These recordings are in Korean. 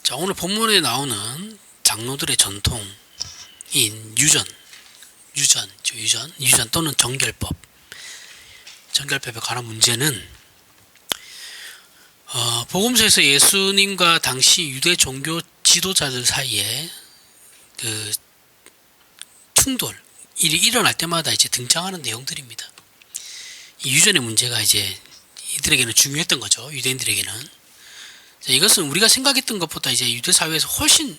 자, 오늘 본문에 나오는 장로들의 전통인 유전 또는 정결법에 관한 문제는 복음서에서 예수님과 당시 유대 종교 지도자들 사이에 그 충돌 일이 일어날 때마다 이제 등장하는 내용들입니다. 이 유전의 문제가 이제 이들에게는 중요했던 거죠. 유대인들에게는. 자, 이것은 우리가 생각했던 것보다 이제 유대 사회에서 훨씬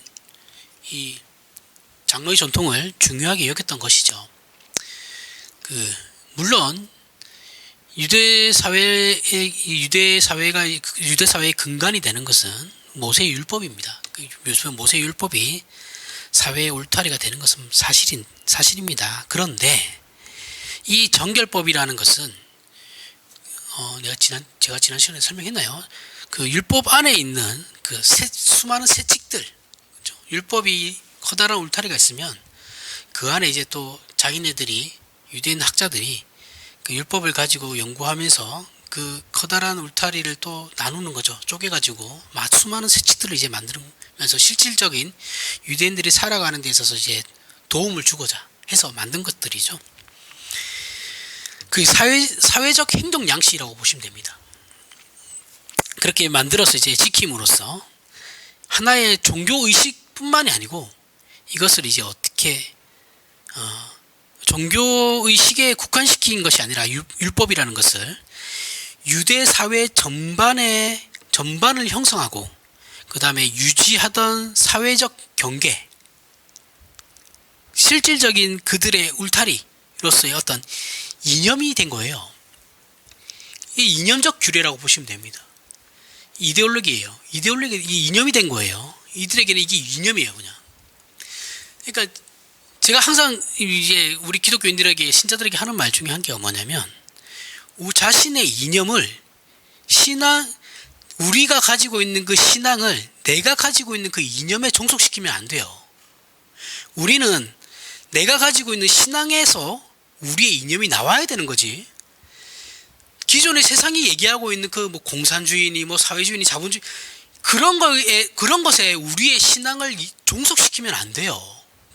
이 장로의 전통을 중요하게 여겼던 것이죠. 물론 유대 사회의 근간이 되는 것은 모세의 율법입니다. 요즘 모세의 율법이 사회의 울타리가 되는 것은 사실입니다. 그런데 이 정결법이라는 것은 제가 지난 시간에 설명했나요? 그 율법 안에 있는 그 수많은 세칙들, 그렇죠? 율법이 커다란 울타리가 있으면 그 안에 이제 또 자기네들이 유대인 학자들이 그 율법을 가지고 연구하면서 그 커다란 울타리를 또 나누는 거죠. 쪼개가지고 수많은 세칙들을 이제 만들면서 실질적인 유대인들이 살아가는 데 있어서 이제 도움을 주고자 해서 만든 것들이죠. 그 사회적 행동 양식이라고 보시면 됩니다. 그렇게 만들어서 이제 지킴으로써 하나의 종교 의식뿐만이 아니고 이것을 이제 어떻게 종교 의식에 국한시킨 것이 아니라 율법이라는 것을 유대 사회 전반을 형성하고 그 다음에 유지하던 사회적 경계, 실질적인 그들의 울타리로서의 어떤 이념이 된 거예요. 이 이념적 규례라고 보시면 됩니다. 이데올로기예요. 이 이념이 된 거예요. 이들에게는 이게 이념이에요, 그냥. 그러니까 제가 항상 이제 우리 기독교인들에게 신자들에게 하는 말 중에 한 개가 뭐냐면 자신의 이념을 우리가 가지고 있는 그 신앙을 내가 가지고 있는 그 이념에 종속시키면 안 돼요. 우리는 내가 가지고 있는 신앙에서 우리의 이념이 나와야 되는 거지. 기존의 세상이 얘기하고 있는 그 뭐 공산주의니 뭐 사회주의니 자본주의 그런 것에 우리의 신앙을 종속시키면 안 돼요.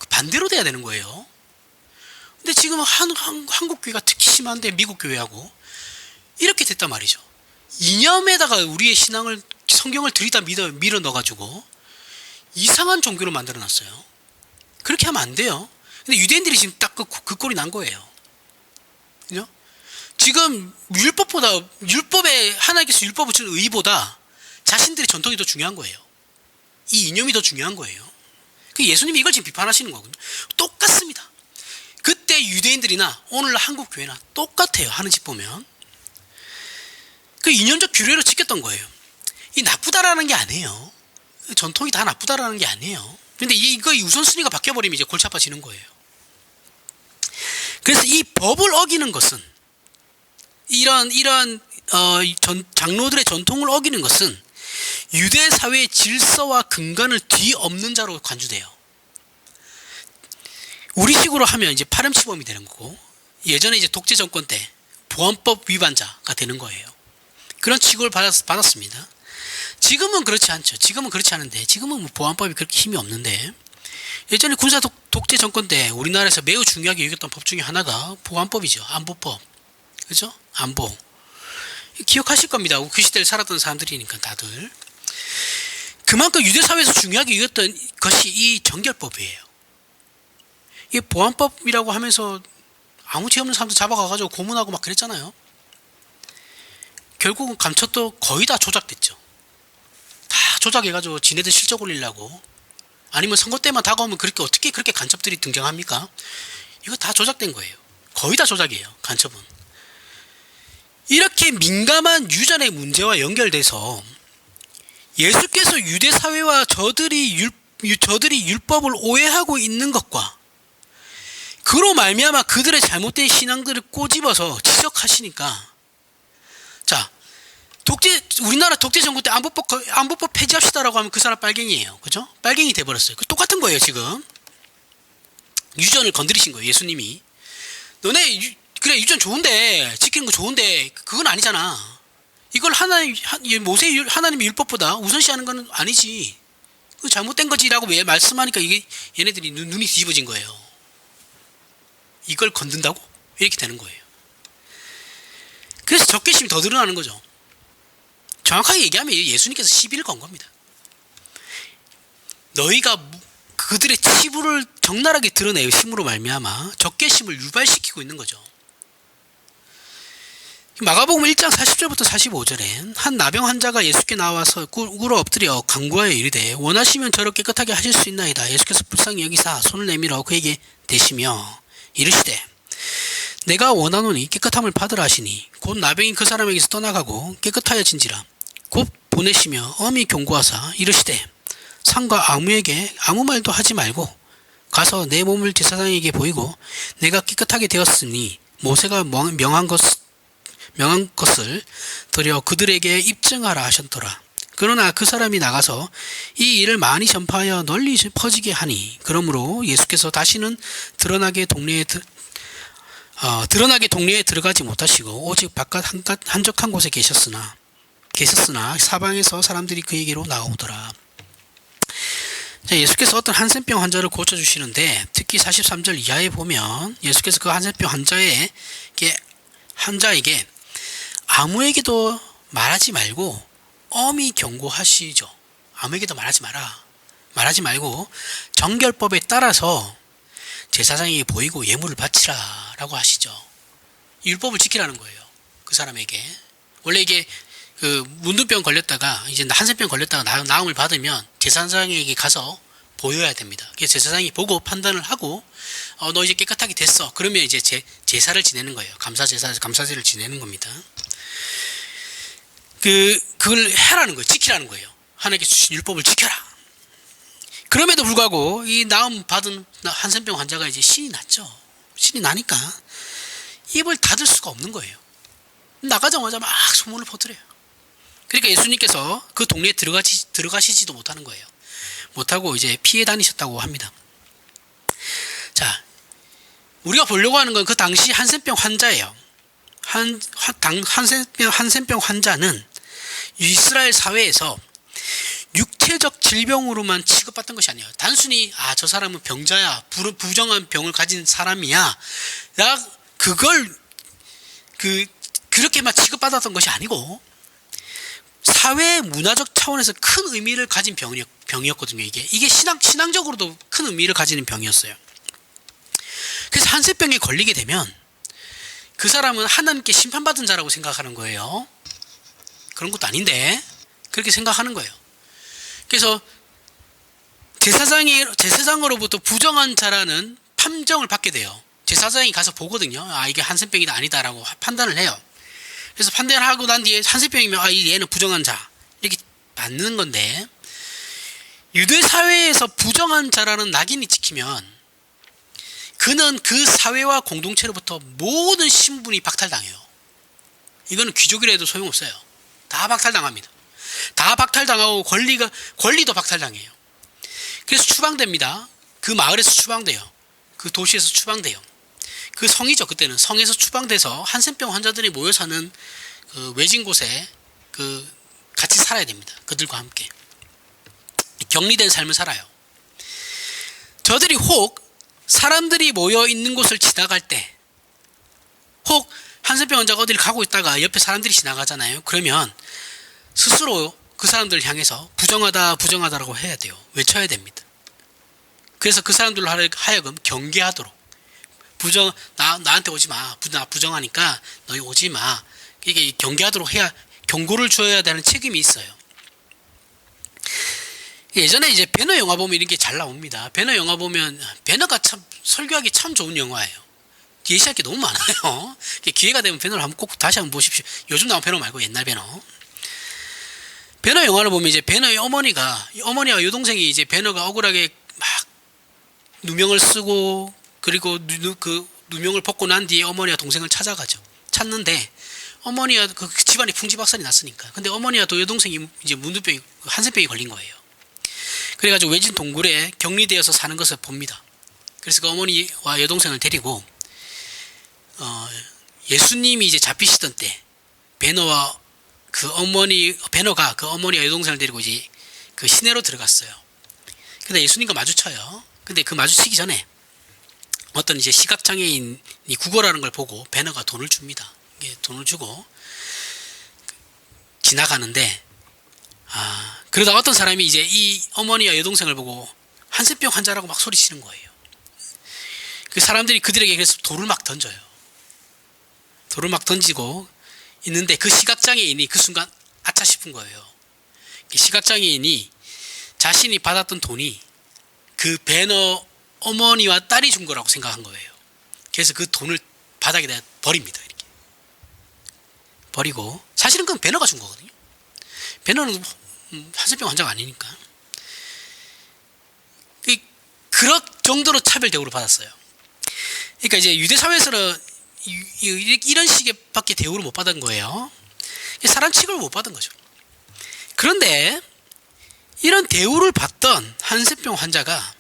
반대로 돼야 되는 거예요. 근데 지금 한국 교회가 특히 심한데 미국 교회하고 이렇게 됐단 말이죠. 이념에다가 우리의 신앙을 성경을 들이다 밀어 넣어가지고 이상한 종교로 만들어 놨어요. 그렇게 하면 안 돼요. 근데 유대인들이 지금 딱 그 꼴이 난 거예요. 그죠? 지금 율법에 하나님께서 율법을 준 의보다 자신들의 전통이 더 중요한 거예요. 이 이념이 더 중요한 거예요. 예수님이 이걸 지금 비판하시는 거거든요. 똑같습니다. 그때 유대인들이나 오늘날 한국 교회나 똑같아요. 하는 짓 보면 그 이념적 규례로 지켰던 거예요. 이 나쁘다라는 게 아니에요. 전통이 다 나쁘다라는 게 아니에요. 근데 이거 우선순위가 바뀌어버리면 이제 골치 아파지는 거예요. 그래서 이 법을 어기는 것은 이런 장로들의 전통을 어기는 것은 유대 사회의 질서와 근간을 뒤엎는 자로 간주돼요. 우리식으로 하면 이제 파렴치범이 되는 거고 예전에 이제 독재 정권 때 보안법 위반자가 되는 거예요. 그런 취급을 받았습니다. 지금은 그렇지 않죠. 지금은 그렇지 않은데 지금은 뭐 보안법이 그렇게 힘이 없는데 예전에 군사 독재 정권 때 우리나라에서 매우 중요하게 여겼던 법 중에 하나가 보안법이죠. 안보법. 그죠? 안보. 기억하실 겁니다. 그 시대를 살았던 사람들이니까 다들. 그만큼 유대 사회에서 중요하게 여겼던 것이 이 정결법이에요. 이 보안법이라고 하면서 아무 죄 없는 사람들 잡아가가지고 고문하고 막 그랬잖아요. 결국은 감춰도 거의 다 조작됐죠. 다 조작해가지고 지네들 실적 올리려고. 아니면 선거 때만 다가오면 어떻게 그렇게 간첩들이 등장합니까? 이거 다 조작된 거예요. 거의 다 조작이에요. 간첩은. 이렇게 민감한 유전의 문제와 연결돼서 예수께서 유대 사회와 저들이 율법을 오해하고 있는 것과 그로 말미암아 그들의 잘못된 신앙들을 꼬집어서 지적하시니까 자 우리나라 독재 정부 때 안보법 폐지합시다라고 하면 그 사람 빨갱이에요. 그죠? 빨갱이 돼버렸어요. 똑같은 거예요. 지금 유전을 건드리신 거예요. 예수님이 그래 유전 좋은데 지키는 거 좋은데 그건 아니잖아. 이걸 하나님의 율법보다 우선시하는 건 아니지. 그 잘못된 거지라고 왜 말씀하니까 이게 얘네들이 눈이 뒤집어진 거예요. 이걸 건든다고? 이렇게 되는 거예요. 그래서 적개심이 더 드러나는 거죠. 정확하게 얘기하면 예수님께서 시비를 건 겁니다. 너희가 그들의 치부를 적나라하게 드러내요. 힘으로 말미암아 적개심을 유발시키고 있는 거죠. 마가복음 1장 40절부터 45절에 한 나병 환자가 예수께 나와서 꿇어 엎드려 간구하여 이르되 원하시면 저를 깨끗하게 하실 수 있나이다. 예수께서 불쌍히 여기사 손을 내밀어 그에게 대시며 이르시되 내가 원하노니 깨끗함을 받으라 하시니 곧 나병이 그 사람에게서 떠나가고 깨끗하여진지라. 곧 보내시며 엄히 경고하사 이르시되 상과 아무에게 아무 말도 하지 말고 가서 내 몸을 제사장에게 보이고 내가 깨끗하게 되었으니 모세가 명한 것을 드려 그들에게 입증하라 하셨더라. 그러나 그 사람이 나가서 이 일을 많이 전파하여 널리 퍼지게 하니 그러므로 예수께서 다시는 드러나게 동네에 들어가지 못하시고 오직 바깥 한적한 곳에 계셨으나 사방에서 사람들이 그에게로 나오더라. 예수께서 어떤 한센병 환자를 고쳐주시는데 특히 43절 이하에 보면 예수께서 그 한센병 환자에게 아무에게도 말하지 말고 엄히 경고하시죠. 아무에게도 말하지 말고 정결법에 따라서 제사장에게 보이고 예물을 바치라 라고 하시죠. 율법을 지키라는 거예요. 그 사람에게. 원래 이게 그 문둥병 걸렸다가 이제 한센병 걸렸다가 나음을 받으면 제사장에게 가서 보여야 됩니다. 그래서 제사장이 보고 판단을 하고 너 이제 깨끗하게 됐어. 그러면 이제 제사를 지내는 거예요. 감사제를 지내는 겁니다. 그걸 해라는 거예요. 지키라는 거예요. 하나님께 주신 율법을 지켜라. 그럼에도 불구하고 이 나음 받은 한센병 환자가 이제 신이 났죠. 신이 나니까 입을 닫을 수가 없는 거예요. 나가자마자 막 소문을 퍼뜨려요. 그러니까 예수님께서 그 동네에 들어가시지도 못하는 거예요. 못하고 이제 피해 다니셨다고 합니다. 자, 우리가 보려고 하는 건 그 당시 한센병 환자예요. 한센병 환자는 이스라엘 사회에서 육체적 질병으로만 취급받던 것이 아니에요. 단순히 저 사람은 병자야, 부정한 병을 가진 사람이야, 그렇게만 취급받았던 것이 아니고 사회 문화적 차원에서 큰 의미를 가진 병이었거든요. 이게 신앙적으로도 큰 의미를 가지는 병이었어요. 그래서 한센병에 걸리게 되면 그 사람은 하나님께 심판받은 자라고 생각하는 거예요. 그런 것도 아닌데 그렇게 생각하는 거예요. 그래서 제사장으로부터 부정한 자라는 판정을 받게 돼요. 제사장이 가서 보거든요. 이게 한센병이다 아니다라고 판단을 해요. 그래서 판단을 하고 난 뒤에 한센병이면 얘는 부정한 자 이렇게 받는 건데, 유대 사회에서 부정한 자라는 낙인이 찍히면 그는 그 사회와 공동체로부터 모든 신분이 박탈당해요. 이거는 귀족이라 해도 소용없어요. 다 박탈당합니다. 다 박탈당하고 권리도 박탈당해요. 그래서 추방됩니다. 그 마을에서 추방돼요. 그 도시에서 추방돼요. 그 성이죠. 그때는 성에서 추방돼서 한센병 환자들이 모여 사는 그 외진 곳에 같이 살아야 됩니다. 그들과 함께 격리된 삶을 살아요. 저들이 혹 사람들이 모여 있는 곳을 지나갈 때, 혹 한센병 환자가 어디를 가고 있다가 옆에 사람들이 지나가잖아요. 그러면 스스로 그 사람들을 향해서 부정하다라고 해야 돼요. 외쳐야 됩니다. 그래서 그 사람들로 하여금 경계하도록, 나한테 오지 마. 나 부정하니까 너희 오지 마. 이게 경계하도록 해야, 경고를 줘야 되는 책임이 있어요. 예전에 이제 배너 영화 보면 이런 게 잘 나옵니다. 배너 영화 보면 배너가 참 설교하기 참 좋은 영화예요. 예시할 게 너무 많아요. 기회가 되면 배너를 꼭 다시 한번 보십시오. 요즘 나온 배너 말고 옛날 배너. 배너 영화를 보면 이제 배너의 어머니와 여동생이 이제 배너가 억울하게 막 누명을 쓰고, 그리고 그 누명을 벗고 난 뒤에 어머니와 동생을 찾는데 어머니와 그 집안에 풍지박산이 났으니까. 근데 어머니와 또 여동생이 이제 문둥병이, 한센병이 걸린 거예요. 그래가지고 외진 동굴에 격리되어서 사는 것을 봅니다. 그래서 그 어머니와 여동생을 데리고 예수님이 이제 잡히시던 때 배너와 그 어머니 베너가 그 어머니와 여동생을 데리고 이제 그 시내로 들어갔어요. 근데 예수님과 마주쳐요. 근데 그 마주치기 전에 어떤 이제 시각장애인이 구걸하는 걸 보고 베너가 돈을 줍니다. 돈을 주고 지나가는데, 그러다 어떤 사람이 이제 이 어머니와 여동생을 보고 한센병 환자라고 막 소리치는 거예요. 그 사람들이 그들에게 그래서 돌을 막 던져요. 돌을 막 던지고 있는데 그 시각장애인이 그 순간 아차 싶은 거예요. 시각장애인이 자신이 받았던 돈이 그 배너 어머니와 딸이 준 거라고 생각한 거예요. 그래서 그 돈을 바닥에다 버립니다. 이렇게 버리고, 사실은 그건 배너가 준 거거든요. 배너는 한센병 환자가 아니니까. 그런 정도로 차별 대우를 받았어요. 그러니까 이제 유대 사회에서는 이런 식의 밖에 대우를 못 받은 거예요. 사람 취급을 못 받은 거죠. 그런데 이런 대우를 받던 한센병 환자가,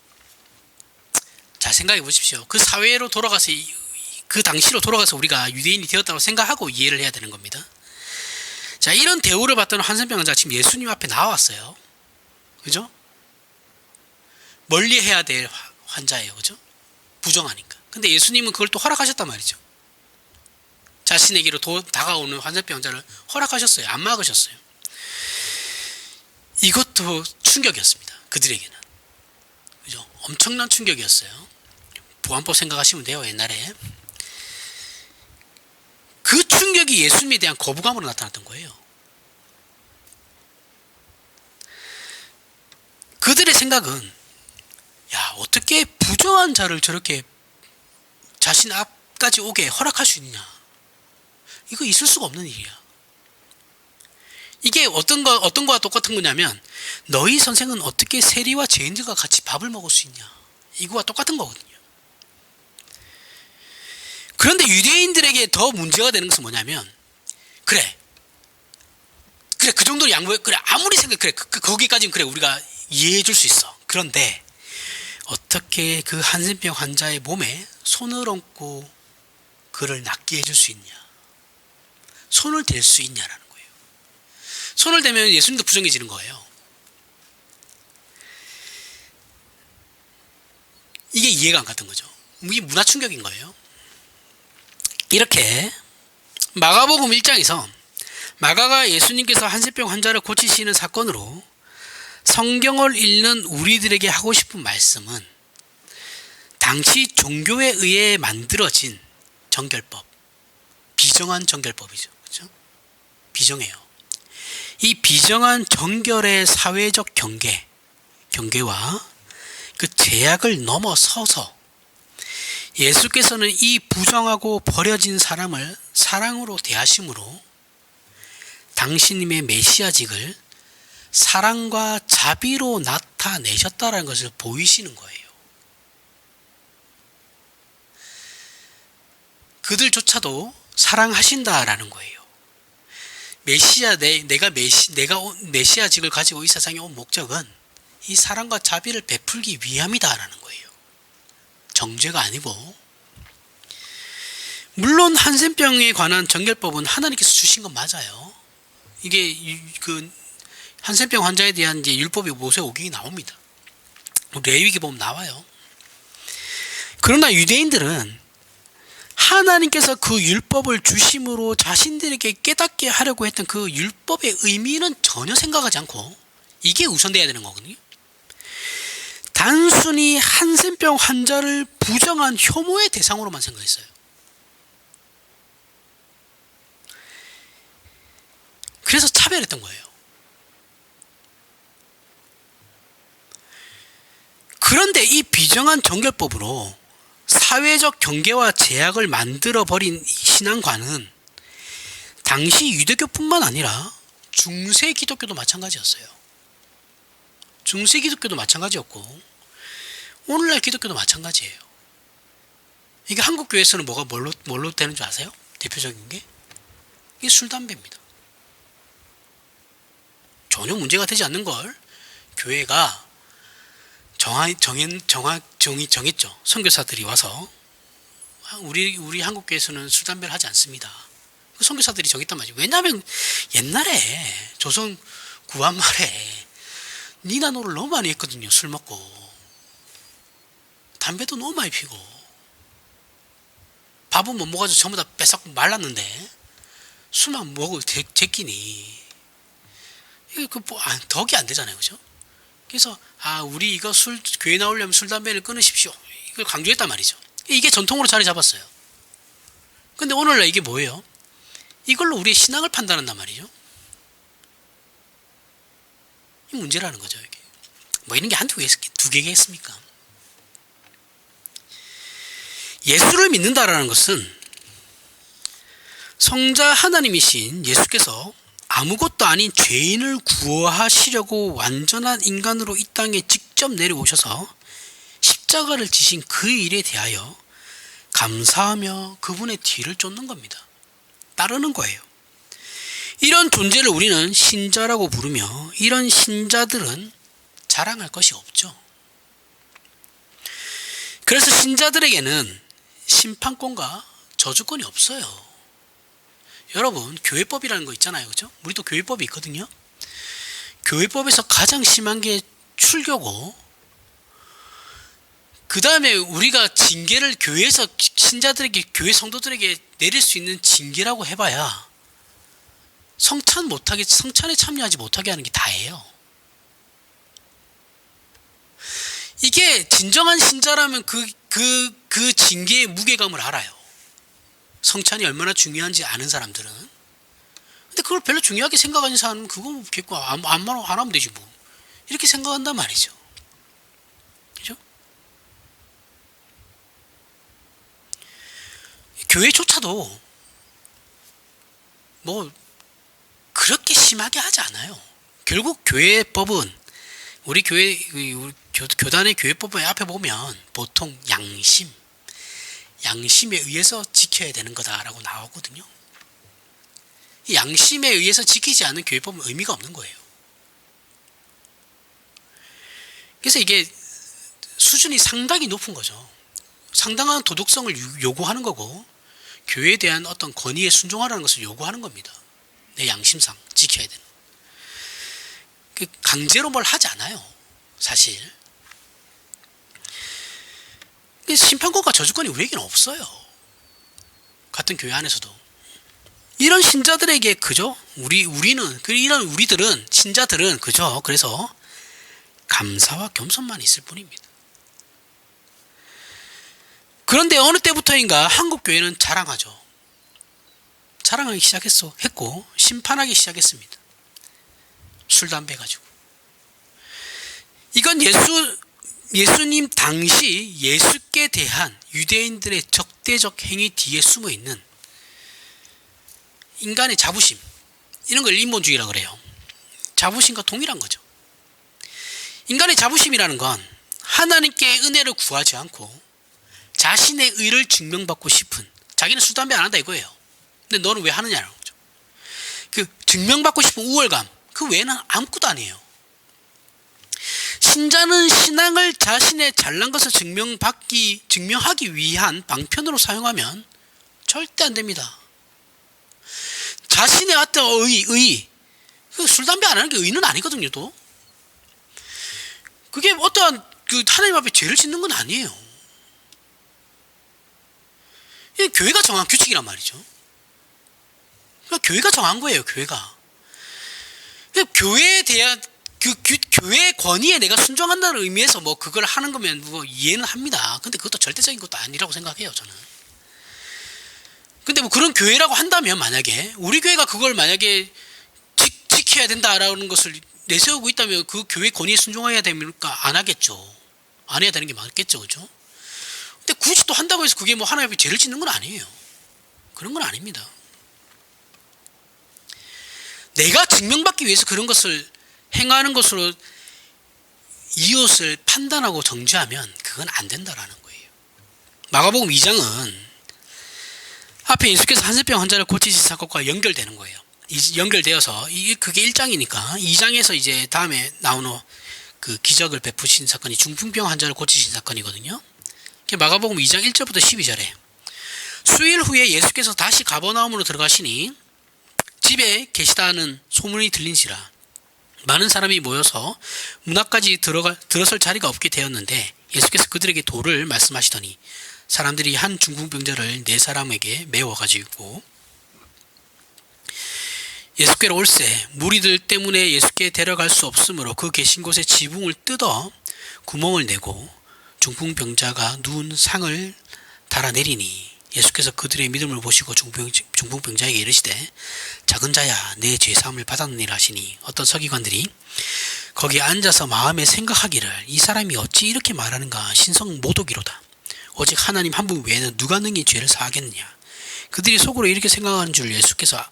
자, 생각해 보십시오. 그 사회로 돌아가서, 그 당시로 돌아가서 우리가 유대인이 되었다고 생각하고 이해를 해야 되는 겁니다. 자, 이런 대우를 받던 한센병 환자가 지금 예수님 앞에 나왔어요. 그죠? 멀리 해야 될 환자예요. 그죠? 부정하니까. 근데 예수님은 그걸 또 허락하셨단 말이죠. 자신에게로 다가오는 한센병 환자를 허락하셨어요. 안 막으셨어요. 이것도 충격이었습니다. 그들에게는. 그죠? 엄청난 충격이었어요. 보안법 생각하시면 돼요. 옛날에. 그 충격이 예수님에 대한 거부감으로 나타났던 거예요. 그들의 생각은, 야, 어떻게 부정한 자를 저렇게 자신 앞까지 오게 허락할 수 있느냐. 이거 있을 수가 없는 일이야. 이게 어떤 거와 똑같은 거냐면, 너희 선생은 어떻게 세리와 죄인들과 같이 밥을 먹을 수 있냐. 이거와 똑같은 거거든요. 그런데 유대인들에게 더 문제가 되는 것은 뭐냐면, 그래 그 정도로 양보해, 그래 아무리 생각해, 그래 거기까지는 그래 우리가 이해해 줄 수 있어. 그런데 어떻게 그 한센병 환자의 몸에 손을 얹고 그를 낫게 해줄 수 있냐, 손을 댈 수 있냐라는 거예요. 손을 대면 예수님도 부정해지는 거예요. 이게 이해가 안 갔던 거죠. 이게 문화 충격인 거예요. 이렇게 마가복음 1장에서 마가가 예수님께서 한센병 환자를 고치시는 사건으로 성경을 읽는 우리들에게 하고 싶은 말씀은, 당시 종교에 의해 만들어진 정결법, 비정한 정결법이죠. 그렇죠? 비정해요. 이 비정한 정결의 사회적 경계와 그 제약을 넘어서서 예수께서는 이 부정하고 버려진 사람을 사랑으로 대하심으로 당신님의 메시아직을 사랑과 자비로 나타내셨다는 것을 보이시는 거예요. 그들조차도 사랑하신다라는 거예요. 내가 메시아직을 가지고 이 세상에 온 목적은 이 사랑과 자비를 베풀기 위함이다라는 거예요. 정죄가 아니고. 물론 한센병에 관한 정결법은 하나님께서 주신 건 맞아요. 이게 그 한센병 환자에 대한 이제 율법이 모세오경이 나옵니다. 레위기 보면 나와요. 그러나 유대인들은 하나님께서 그 율법을 주심으로 자신들에게 깨닫게 하려고 했던 그 율법의 의미는 전혀 생각하지 않고 이게 우선돼야 되는 거거든요. 단순히 한센병 환자를 부정한 혐오의 대상으로만 생각했어요. 그래서 차별했던 거예요. 그런데 이 비정한 정결법으로 사회적 경계와 제약을 만들어버린 신앙관은 당시 유대교뿐만 아니라 중세 기독교도 마찬가지였어요. 중세 기독교도 마찬가지였고 오늘날 기독교도 마찬가지예요. 이게 한국 교회에서는 뭘로 되는 줄 아세요? 대표적인 게 이게 술, 담배입니다. 전혀 문제가 되지 않는 걸 교회가 정했죠. 선교사들이 와서 우리 한국 교회에서는 술, 담배를 하지 않습니다. 그 선교사들이 저기 있단 말이죠. 왜냐하면 옛날에 조선 구한말에 니나노를 너무 많이 했거든요. 술 먹고 담배도 너무 많이 피고 밥은 못 먹어가지고 전부 다 뺏어 말랐는데 술만 먹을 제끼니 이게 덕이 안 되잖아요, 그죠? 그래서 우리 이거 교회 나오려면 술 담배를 끊으십시오. 이걸 강조했단 말이죠. 이게 전통으로 자리 잡았어요. 근데 오늘날 이게 뭐예요? 이걸로 우리의 신앙을 판단한단 말이죠. 이 문제라는 거죠, 이게. 뭐 이런 게 두 개겠습니까? 예수를 믿는다라는 것은 성자 하나님이신 예수께서 아무것도 아닌 죄인을 구원하시려고 완전한 인간으로 이 땅에 직접 내려오셔서 십자가를 지신 그 일에 대하여 감사하며 그분의 뒤를 쫓는 겁니다. 따르는 거예요. 이런 존재를 우리는 신자라고 부르며 이런 신자들은 자랑할 것이 없죠. 그래서 신자들에게는 심판권과 저주권이 없어요. 여러분, 교회법이라는 거 있잖아요, 그죠? 우리도 교회법이 있거든요. 교회법에서 가장 심한 게 출교고, 그 다음에 우리가 징계를 교회에서 신자들에게, 교회 성도들에게 내릴 수 있는 징계라고 해봐야 성찬에 참여하지 못하게 하는 게 다예요. 이게 진정한 신자라면 그 징계의 무게감을 알아요. 성찬이 얼마나 중요한지 아는 사람들은. 근데 그걸 별로 중요하게 생각하는 사람은 그거 결코 안 하면 되지 뭐. 이렇게 생각한단 말이죠. 그죠? 교회조차도 뭐 그렇게 심하게 하지 않아요. 결국 교회법은 우리 교단의 교회법의 앞에 보면 보통 양심에 의해서 지켜야 되는 거다라고 나오거든요. 이 양심에 의해서 지키지 않는 교회법은 의미가 없는 거예요. 그래서 이게 수준이 상당히 높은 거죠. 상당한 도덕성을 요구하는 거고 교회에 대한 어떤 권위에 순종하라는 것을 요구하는 겁니다. 내 양심상 지켜야 되는. 강제로 뭘 하지 않아요, 사실. 심판권과 저주권이 우리에게는 없어요. 같은 교회 안에서도. 이런 신자들에게 그저 신자들은 그저 그래서 감사와 겸손만 있을 뿐입니다. 그런데 어느 때부터인가 한국 교회는 자랑하죠. 자랑하기 했고 심판하기 시작했습니다. 술, 담배 가지고. 이건 예수님 당시 예수께 대한 유대인들의 적대적 행위 뒤에 숨어 있는 인간의 자부심, 이런 걸 인본주의라고 그래요. 자부심과 동일한 거죠. 인간의 자부심이라는 건 하나님께 은혜를 구하지 않고 자신의 의를 증명받고 싶은, 자기는 술, 담배 안 한다 이거예요. 근데 너는 왜 하느냐는 거죠. 그 증명받고 싶은 우월감, 그 외에는 아무것도 아니에요. 신자는 신앙을 자신의 잘난 것을 증명하기 위한 방편으로 사용하면 절대 안 됩니다. 자신의 어떤 의, 술, 담배 안 하는 게 의는 아니거든요, 또. 그게 어떠한 하나님 앞에 죄를 짓는 건 아니에요. 이게 교회가 정한 규칙이란 말이죠. 그러니까 교회가 정한 거예요, 교회가. 교회에 대한 교회의 권위에 내가 순종한다는 의미에서 뭐 그걸 하는 거면 뭐 이해는 합니다. 근데 그것도 절대적인 것도 아니라고 생각해요, 저는. 근데 뭐 그런 교회라고 한다면 만약에 우리 교회가 그걸 만약에 지켜야 된다라는 것을 내세우고 있다면 그 교회 권위에 순종해야 됩니까? 안 하겠죠. 안 해야 되는 게 맞겠죠, 그죠? 근데 굳이 또 한다고 해서 그게 뭐 하나님 앞에 죄를 짓는 건 아니에요. 그런 건 아닙니다. 내가 증명받기 위해서 그런 것을 행하는 것으로 이웃을 판단하고 정죄하면 그건 안 된다라는 거예요. 마가복음 2장은 앞에 예수께서 한센병 환자를 고치신 사건과 연결되는 거예요. 연결되어서 그게 1장이니까 2장에서 이제 다음에 나오는 그 기적을 베푸신 사건이 중풍병 환자를 고치신 사건이거든요. 마가복음 2장 1절부터 12절에 수일 후에 예수께서 다시 가버나움으로 들어가시니 집에 계시다는 소문이 들린지라 많은 사람이 모여서 문 앞까지 들어설 자리가 없게 되었는데 예수께서 그들에게 도를 말씀하시더니 사람들이 한 중풍병자를 네 사람에게 메워가지고 예수께로 올세 무리들 때문에 예수께 데려갈 수 없으므로 그 계신 곳에 지붕을 뜯어 구멍을 내고 중풍병자가 누운 상을 달아내리니 예수께서 그들의 믿음을 보시고 중풍병자에게 이르시되 작은 자야 내 죄사함을 받았느니라 하시니 어떤 서기관들이 거기 앉아서 마음에 생각하기를 이 사람이 어찌 이렇게 말하는가 신성 모독이로다 오직 하나님 한 분 외에는 누가 능히 죄를 사하겠느냐 그들이 속으로 이렇게 생각하는 줄 예수께서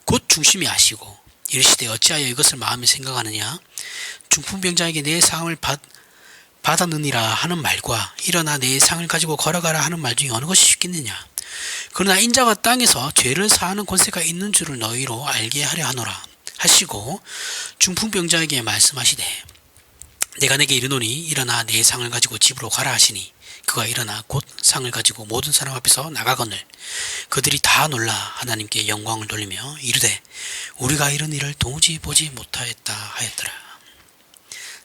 곧 중심이 아시고 이르시되 어찌하여 이것을 마음에 생각하느냐 중풍병자에게 내 상을 받았느니라 하는 말과 일어나 내 상을 가지고 걸어가라 하는 말 중에 어느 것이 쉽겠느냐 그러나 인자가 땅에서 죄를 사하는 권세가 있는 줄을 너희로 알게 하려 하노라 하시고 중풍병자에게 말씀하시되 내가 내게 이르노니 일어나 내 상을 가지고 집으로 가라 하시니 그가 일어나 곧 상을 가지고 모든 사람 앞에서 나가거늘 그들이 다 놀라 하나님께 영광을 돌리며 이르되 우리가 이런 일을 도무지 보지 못하였다 하였더라.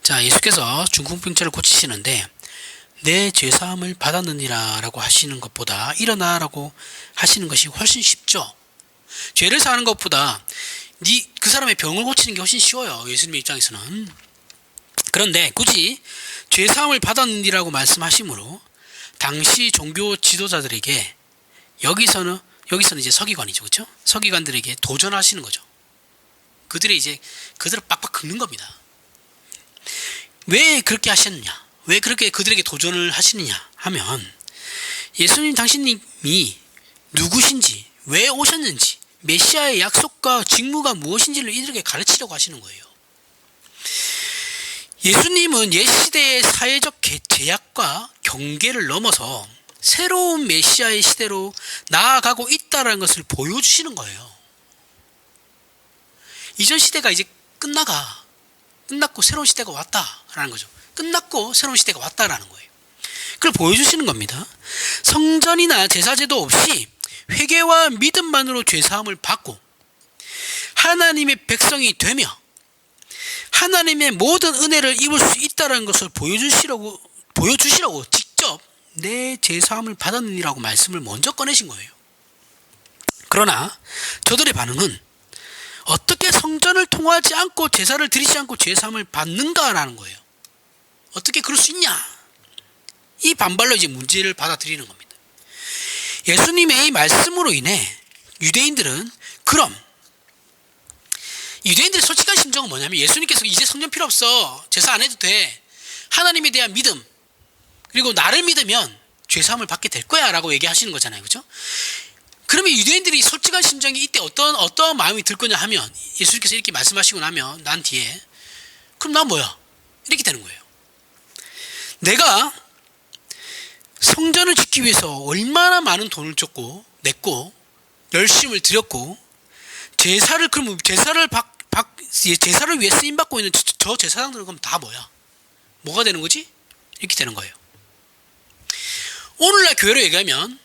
자, 예수께서 중풍병자를 고치시는데 내 죄사함을 받았느니라 라고 하시는 것보다 일어나라고 하시는 것이 훨씬 쉽죠. 죄를 사하는 것보다 그 사람의 병을 고치는 게 훨씬 쉬워요. 예수님의 입장에서는. 그런데 굳이 죄사함을 받았느니라고 말씀하시므로 당시 종교 지도자들에게 여기서는 이제 서기관이죠. 그렇죠? 서기관들에게 도전하시는 거죠. 그들을 빡빡 긁는 겁니다. 왜 그렇게 하셨느냐? 왜 그렇게 그들에게 도전을 하시느냐 하면 예수님 당신님이 누구신지, 왜 오셨는지, 메시아의 약속과 직무가 무엇인지를 이들에게 가르치려고 하시는 거예요. 예수님은 옛시대의 사회적 제약과 경계를 넘어서 새로운 메시아의 시대로 나아가고 있다는 것을 보여주시는 거예요. 이전 시대가 이제 끝났고 새로운 시대가 왔다라는 거죠. 끝났고 새로운 시대가 왔다라는 거예요. 그걸 보여주시는 겁니다. 성전이나 제사제도 없이 회개와 믿음만으로 죄사함을 받고 하나님의 백성이 되며 하나님의 모든 은혜를 입을 수 있다는 것을 보여주시라고 직접 내 죄사함을 받았느니라고 말씀을 먼저 꺼내신 거예요. 그러나 저들의 반응은 어떻게 성전을 통하지 않고 제사를 드리지 않고 죄사함을 받는가라는 거예요. 어떻게 그럴 수 있냐? 이 반발로 이제 문제를 받아들이는 겁니다. 예수님의 이 말씀으로 인해 유대인들의 솔직한 심정은 뭐냐면 예수님께서 이제 성전 필요 없어. 제사 안 해도 돼. 하나님에 대한 믿음 그리고 나를 믿으면 죄사함을 받게 될 거야 라고 얘기하시는 거잖아요. 그렇죠? 그러면 유대인들이 솔직한 심정이 이때 어떤 마음이 들 거냐 하면 예수님께서 이렇게 말씀하시고 나면 난 뒤에 그럼 난 뭐야? 이렇게 되는 거예요. 내가 성전을 짓기 위해서 얼마나 많은 돈을 냈고 열심을 들였고 제사를 위해 쓰임받고 있는 저 제사장들은 그럼 다 뭐가 되는 거지? 이렇게 되는 거예요. 오늘날 교회로 얘기하면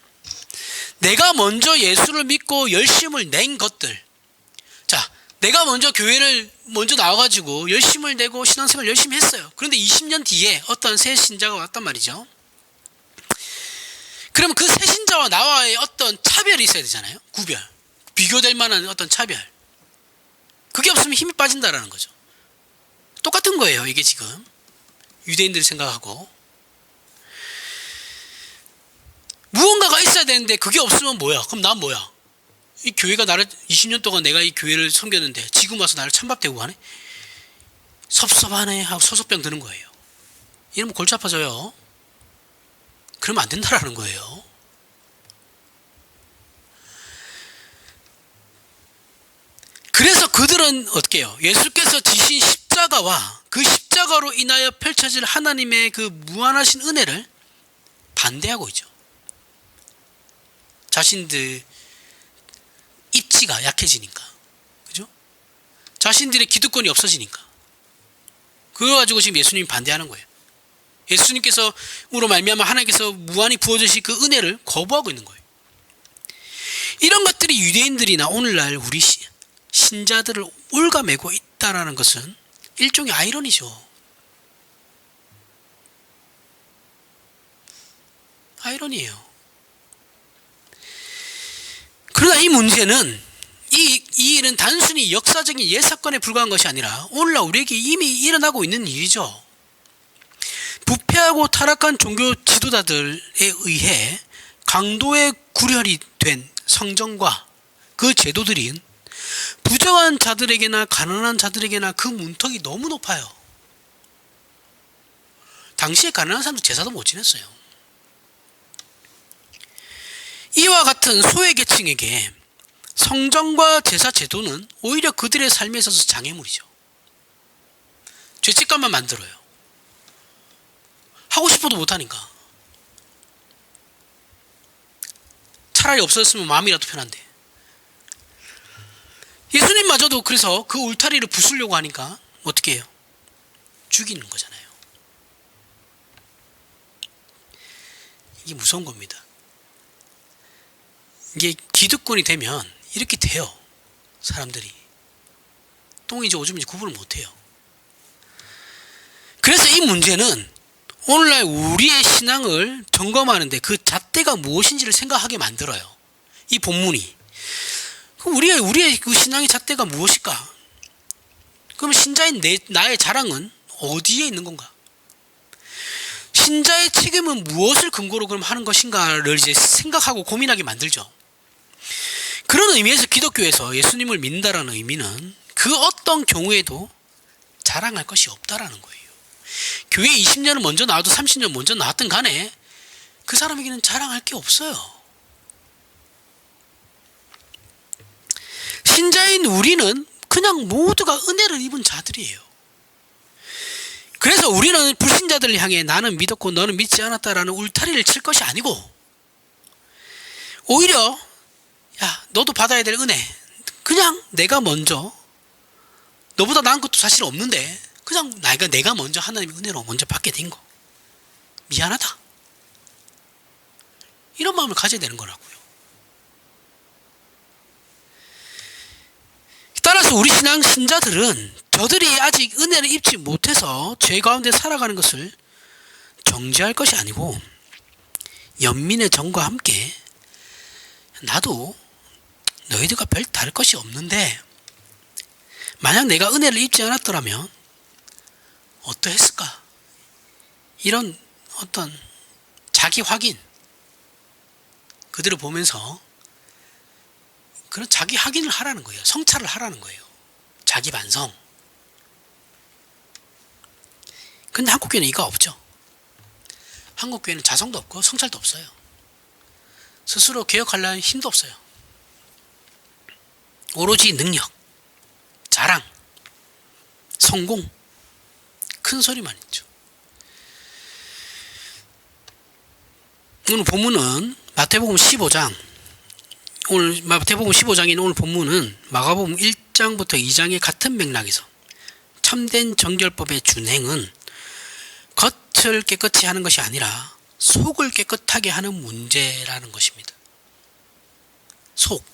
내가 먼저 예수를 믿고 열심을 낸 것들, 자, 내가 먼저 교회를 먼저 나와가지고 열심을 내고 신앙생활을 열심히 했어요. 그런데 20년 뒤에 어떤 새 신자가 왔단 말이죠. 그러면 그 새 신자와 나와의 어떤 차별이 있어야 되잖아요. 비교될 만한 어떤 차별. 그게 없으면 힘이 빠진다라는 거죠. 똑같은 거예요. 이게 지금 유대인들이 생각하고 무언가가 있어야 되는데 그게 없으면 뭐야? 그럼 난 뭐야? 이 교회가 나를 20년 동안 내가 이 교회를 섬겼는데 지금 와서 나를 찬밥대고 하네? 섭섭하네 하고 소속병 드는 거예요. 이러면 골치 아파져요. 그러면 안 된다라는 거예요. 그래서 그들은 어떻게 해요? 예수께서 지신 십자가와 그 십자가로 인하여 펼쳐질 하나님의 그 무한하신 은혜를 반대하고 있죠. 자신들 입지가 약해지니까, 그죠? 자신들의 기득권이 없어지니까. 그거 가지고 지금 예수님이 반대하는 거예요. 예수님께서로 말미암아 하나님께서 무한히 부어주신 그 은혜를 거부하고 있는 거예요. 이런 것들이 유대인들이나 오늘날 우리 신자들을 올가매고 있다라는 것은 일종의 아이러니죠. 아이러니예요. 그러나 이 문제는 이 일은 단순히 역사적인 옛 사건에 불과한 것이 아니라 오늘날 우리에게 이미 일어나고 있는 일이죠. 부패하고 타락한 종교 지도자들에 의해 강도의 구렬이 된 성전과 그 제도들인 부정한 자들에게나 가난한 자들에게나 그 문턱이 너무 높아요. 당시에 가난한 사람도 제사도 못 지냈어요. 이와 같은 소외계층에게 성전과 제사 제도는 오히려 그들의 삶에 있어서 장애물이죠. 죄책감만 만들어요. 하고 싶어도 못하니까. 차라리 없었으면 마음이라도 편한데. 예수님마저도 그래서 그 울타리를 부수려고 하니까 어떻게 해요? 죽이는 거잖아요. 이게 무서운 겁니다. 이게 기득권이 되면 이렇게 돼요. 사람들이 똥인지 오줌인지 구분을 못해요. 그래서 이 문제는 오늘날 우리의 신앙을 점검하는데 그 잣대가 무엇인지를 생각하게 만들어요. 이 본문이. 우리의 그 신앙의 잣대가 무엇일까? 그럼 신자인 나의 자랑은 어디에 있는 건가? 신자의 책임은 무엇을 근거로 그럼 하는 것인가를 이제 생각하고 고민하게 만들죠. 그런 의미에서 기독교에서 예수님을 믿는다라는 의미는 그 어떤 경우에도 자랑할 것이 없다라는 거예요. 교회 20년을 먼저 나와도 30년 먼저 나왔든 간에 그 사람에게는 자랑할 게 없어요. 신자인 우리는 그냥 모두가 은혜를 입은 자들이에요. 그래서 우리는 불신자들을 향해 나는 믿었고 너는 믿지 않았다라는 울타리를 칠 것이 아니고 오히려 야 너도 받아야 될 은혜 그냥 내가 먼저 너보다 나은 것도 사실 없는데 그냥 내가 먼저 하나님의 은혜로 먼저 받게 된 거 미안하다 이런 마음을 가져야 되는 거라고요. 따라서 우리 신자들은 저들이 아직 은혜를 입지 못해서 죄 가운데 살아가는 것을 정죄할 것이 아니고 연민의 정과 함께 나도 너희들과 별 다를 것이 없는데 만약 내가 은혜를 입지 않았더라면 어떠했을까? 이런 어떤 자기 확인 그들을 보면서 그런 자기 확인을 하라는 거예요. 성찰을 하라는 거예요. 자기 반성. 근데 한국교회는 이거 없죠. 한국교회는 자성도 없고 성찰도 없어요. 스스로 개혁하려는 힘도 없어요. 오로지 능력, 자랑, 성공, 큰 소리만 있죠. 오늘 본문은 마태복음 15장 오늘 마태복음 15장인 오늘 본문은 마가복음 1장부터 2장의 같은 맥락에서 참된 정결법의 준행은 겉을 깨끗이 하는 것이 아니라 속을 깨끗하게 하는 문제라는 것입니다. 속.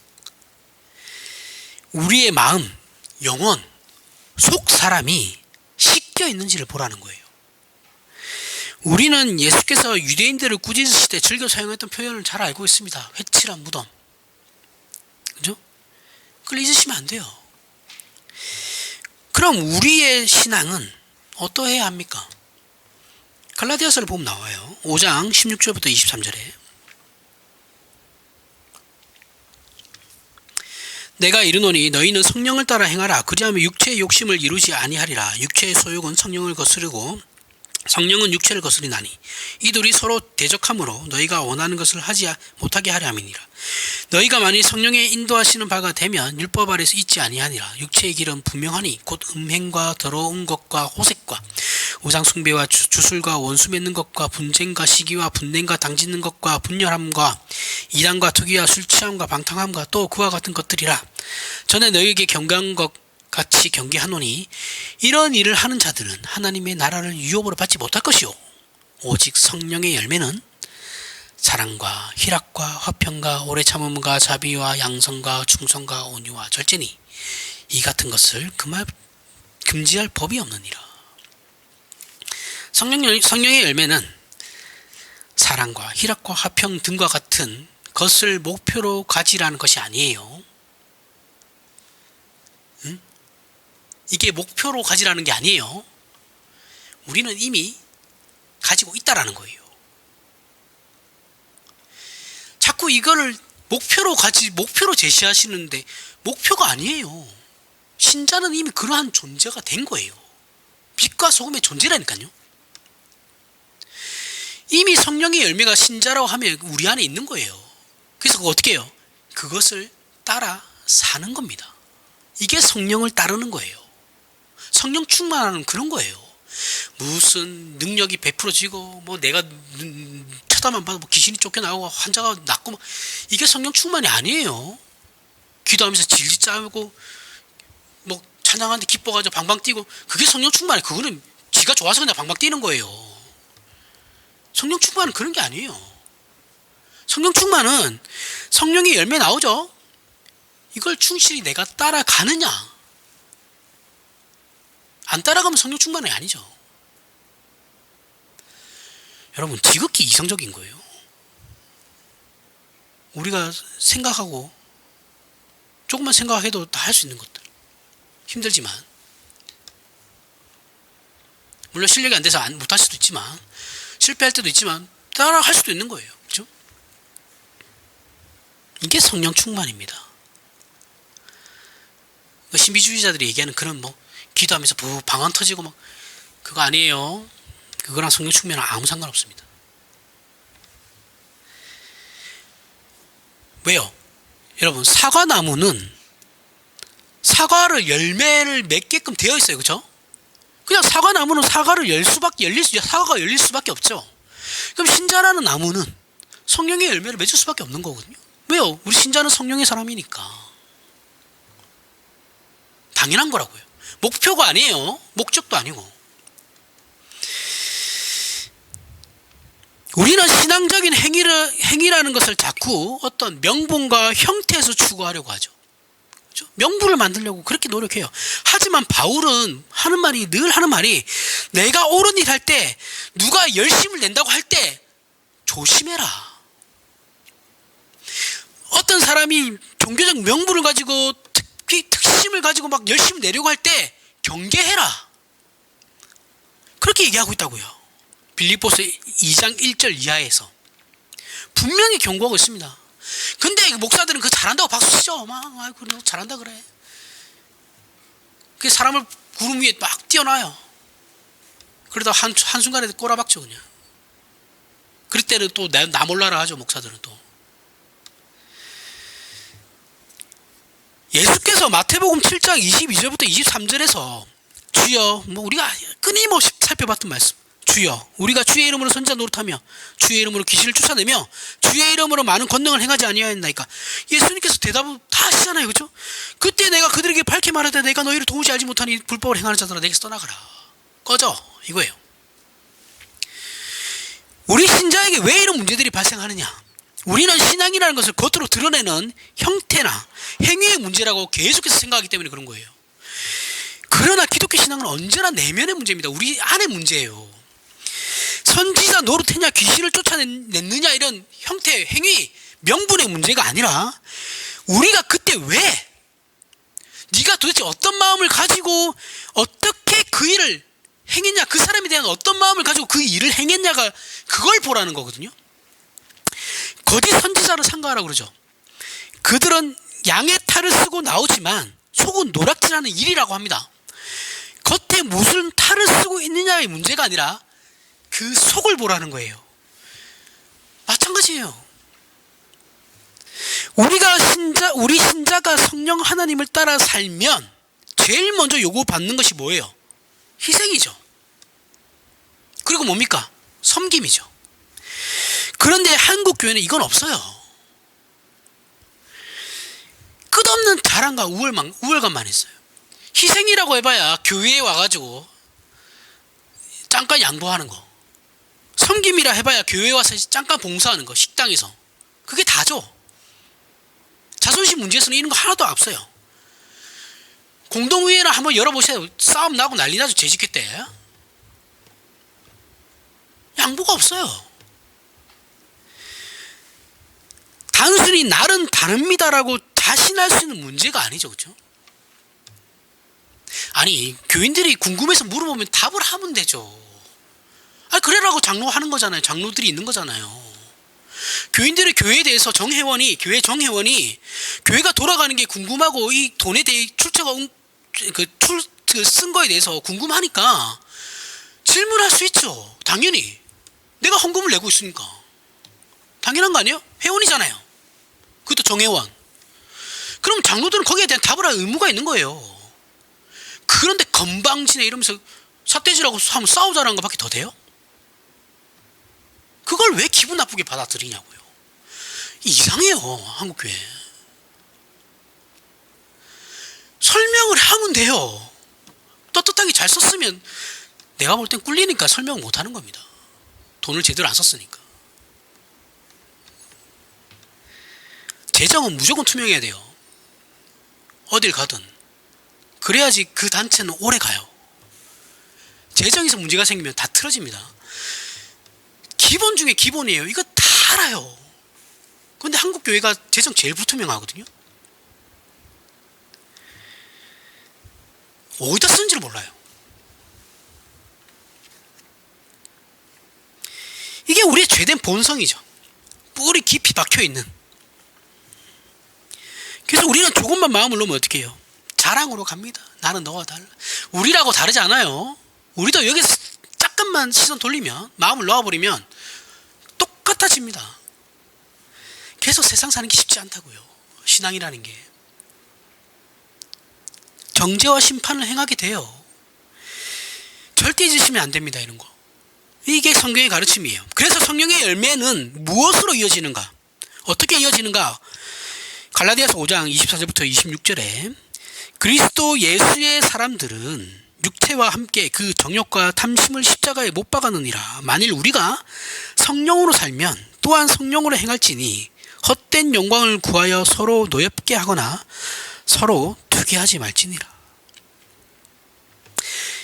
우리의 마음, 영혼, 속 사람이 씻겨 있는지를 보라는 거예요. 우리는 예수께서 유대인들을 꾸짖으실 때 즐겨 사용했던 표현을 잘 알고 있습니다. 회칠한 무덤. 그죠? 그걸 잊으시면 안 돼요. 그럼 우리의 신앙은 어떠해야 합니까? 갈라디아서를 보면 나와요. 5장 16절부터 23절에 내가 이르노니 너희는 성령을 따라 행하라. 그리하면 육체의 욕심을 이루지 아니하리라. 육체의 소욕은 성령을 거스르고 성령은 육체를 거스리나니 이둘이 서로 대적하므로 너희가 원하는 것을 하지 못하게 하려 함이니라. 너희가 만일 성령의 인도하시는 바가 되면 율법 아래서 있지 아니하니라. 육체의 길은 분명하니 곧 음행과 더러운 것과 호색과 우상숭배와 주술과 원수 맺는 것과 분쟁과 시기와 분냄과 당짓는 것과 분열함과 이단과 투기와 술 취함과 방탕함과 또 그와 같은 것들이라. 전에 너희에게 경계한 것 같이 경계하노니 이런 일을 하는 자들은 하나님의 나라를 유업으로 받지 못할 것이요 오직 성령의 열매는 사랑과 희락과 화평과 오래 참음과 자비와 양성과 충성과 온유와 절제니 이 같은 것을 금지할 법이 없느니라. 성령의 열매는 사랑과 희락과 화평 등과 같은 것을 목표로 가지라는 것이 아니에요. 응? 이게 목표로 가지라는 게 아니에요. 우리는 이미 가지고 있다라는 거예요. 자꾸 이거를 목표로 제시하시는데 목표가 아니에요. 신자는 이미 그러한 존재가 된 거예요. 빛과 소금의 존재라니까요. 이미 성령의 열매가 신자라고 하면 우리 안에 있는 거예요. 그래서 그거 어떻게 해요? 그것을 따라 사는 겁니다. 이게 성령을 따르는 거예요. 성령 충만하는 그런 거예요. 무슨 능력이 베풀어지고 뭐 내가 쳐다만 봐도 뭐 귀신이 쫓겨나고 환자가 낫고 뭐 이게 성령 충만이 아니에요. 기도하면서 질질 짜고 뭐 찬양하는데 기뻐가지고 방방 뛰고 그게 성령 충만이에요. 그거는 지가 좋아서 그냥 방방 뛰는 거예요. 성령 충만은 그런 게 아니에요. 성령 충만은 성령의 열매 나오죠. 이걸 충실히 내가 따라가느냐 안 따라가면 성령 충만이 아니죠. 여러분 지극히 이성적인 거예요. 우리가 생각하고 조금만 생각해도 다 할 수 있는 것들. 힘들지만 물론 실력이 안 돼서 못할 수도 있지만 실패할 때도 있지만 따라할 수도 있는 거예요. 그렇죠? 이게 성령 충만입니다. 신비주의자들이 얘기하는 그런 뭐 기도하면서 방언 터지고 막 그거 아니에요. 그거랑 성령 충만은 아무 상관없습니다. 왜요? 여러분 사과나무는 사과를 열매를 맺게끔 되어 있어요. 그렇죠? 그냥 사과나무는 사과가 열릴 수밖에 없죠. 그럼 신자라는 나무는 성령의 열매를 맺을 수밖에 없는 거거든요. 왜요? 우리 신자는 성령의 사람이니까. 당연한 거라고요. 목표가 아니에요. 목적도 아니고. 우리는 신앙적인 행위라는 것을 자꾸 어떤 명분과 형태에서 추구하려고 하죠. 그렇죠? 명분을 만들려고 그렇게 노력해요. 하지만 바울은 늘 하는 말이 내가 옳은 일 할 때 누가 열심을 낸다고 할 때 조심해라. 어떤 사람이 종교적 명분을 가지고 특심을 가지고 막 열심히 내려고 할 때 경계해라. 그렇게 얘기하고 있다고요. 빌립보서 2장 1절 이하에서 분명히 경고하고 있습니다. 근데 목사들은 그거 잘한다고 박수 치죠. 아이고 잘한다 그래. 그 사람을 구름 위에 막 띄워놔요. 그러다 한순간에 꼬라박죠 그냥. 그럴 때는 또 나 몰라라 하죠. 목사들은 또. 예수께서 마태복음 7장 22절부터 23절에서 주여 우리가 끊임없이 살펴봤던 말씀. 주여 우리가 주의 이름으로 선지자 노릇하며 주의 이름으로 귀신을 쫓아내며 주의 이름으로 많은 권능을 행하지 아니하였나이까. 예수님께서 대답을 다 하시잖아요. 그렇죠? 그때 내가 그들에게 밝히 말하되 내가 너희를 도무지 알지 못하니 불법을 행하는 자들아 내게서 떠나가라. 꺼져 이거예요. 우리 신자에게 왜 이런 문제들이 발생하느냐. 우리는 신앙이라는 것을 겉으로 드러내는 형태나 행위의 문제라고 계속해서 생각하기 때문에 그런 거예요. 그러나 기독교 신앙은 언제나 내면의 문제입니다. 우리 안의 문제예요. 선지자 노릇했냐 귀신을 쫓아냈느냐 이런 형태 행위 명분의 문제가 아니라 우리가 그때 왜 네가 도대체 어떤 마음을 가지고 어떻게 그 일을 행했냐, 그 사람에 대한 어떤 마음을 가지고 그 일을 행했냐가 그걸 보라는 거거든요. 거짓 선지자를 삼가하라고 그러죠. 그들은 양의 탈을 쓰고 나오지만 속은 노략질하는 일이라고 합니다. 겉에 무슨 탈을 쓰고 있느냐의 문제가 아니라 그 속을 보라는 거예요. 마찬가지예요. 우리 신자가 성령 하나님을 따라 살면 제일 먼저 요구받는 것이 뭐예요? 희생이죠. 그리고 뭡니까? 섬김이죠. 그런데 한국 교회는 이건 없어요. 끝없는 자랑과 우월감만 있어요. 희생이라고 해봐야 교회에 와가지고 잠깐 양보하는 거. 섬김이라 해봐야 교회 와서 잠깐 봉사하는 거, 식당에서. 그게 다죠. 자존심 문제에서는 이런 거 하나도 없어요. 공동의회나 한번 열어보세요. 싸움 나고 난리 나죠. 재직회 때. 양보가 없어요. 단순히 나는 다릅니다라고 자신할 수 있는 문제가 아니죠. 그렇죠? 아니, 교인들이 궁금해서 물어보면 답을 하면 되죠. 아니, 그래라고 장로 하는 거잖아요. 장로들이 있는 거잖아요. 교인들의 교회에 대해서 교회 정회원이 교회가 돌아가는 게 궁금하고 이 돈에 대해 쓴 거에 대해서 궁금하니까 질문할 수 있죠. 당연히. 내가 헌금을 내고 있으니까. 당연한 거 아니에요? 회원이잖아요. 그것도 정회원. 그럼 장로들은 거기에 대한 답을 할 의무가 있는 거예요. 그런데 건방지네 이러면서 삿대질하고 하면 싸우자라는 것밖에 더 돼요? 그걸 왜 기분 나쁘게 받아들이냐고요. 이상해요. 한국교회. 설명을 하면 돼요. 떳떳하게 잘 썼으면 내가 볼 땐 꿀리니까 설명 못하는 겁니다. 돈을 제대로 안 썼으니까. 재정은 무조건 투명해야 돼요. 어딜 가든. 그래야지 그 단체는 오래 가요. 재정에서 문제가 생기면 다 틀어집니다. 기본 중에 기본이에요. 이거 다 알아요. 그런데 한국 교회가 재정 제일 불투명하거든요. 어디다 쓰는지를 몰라요. 이게 우리의 죄된 본성이죠. 뿌리 깊이 박혀있는. 그래서 우리는 조금만 마음을 놓으면 어떻게 해요? 자랑으로 갑니다. 나는 너와 달라. 우리라고 다르지 않아요. 우리도 여기서 잠깐만 시선 돌리면, 마음을 놓아버리면 똑같아집니다. 계속 세상 사는 게 쉽지 않다고요. 신앙이라는 게. 정죄와 심판을 행하게 돼요. 절대 잊으시면 안 됩니다. 이런 거. 이게 성경의 가르침이에요. 그래서 성령의 열매는 무엇으로 이어지는가? 어떻게 이어지는가? 갈라디아서 5장 24절부터 26절에 그리스도 예수의 사람들은 육체와 함께 그 정욕과 탐심을 십자가에 못 박았느니라. 만일 우리가 성령으로 살면 또한 성령으로 행할지니 헛된 영광을 구하여 서로 노엽게 하거나 서로 두게 하지 말지니라.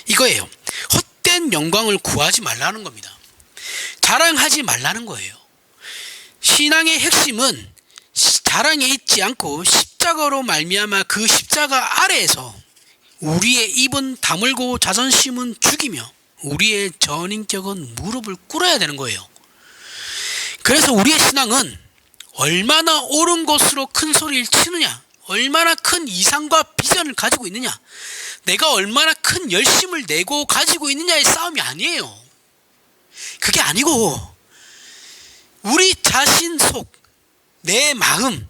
이거예요. 헛된 영광을 구하지 말라는 겁니다. 자랑하지 말라는 거예요. 신앙의 핵심은 자랑에 있지 않고 십자가로 말미암아 그 십자가 아래에서 우리의 입은 다물고 자존심은 죽이며 우리의 전인격은 무릎을 꿇어야 되는 거예요. 그래서 우리의 신앙은 얼마나 옳은 곳으로 큰 소리를 치느냐, 얼마나 큰 이상과 비전을 가지고 있느냐, 내가 얼마나 큰 열심을 내고 가지고 있느냐의 싸움이 아니에요. 그게 아니고 우리 자신 속, 내 마음의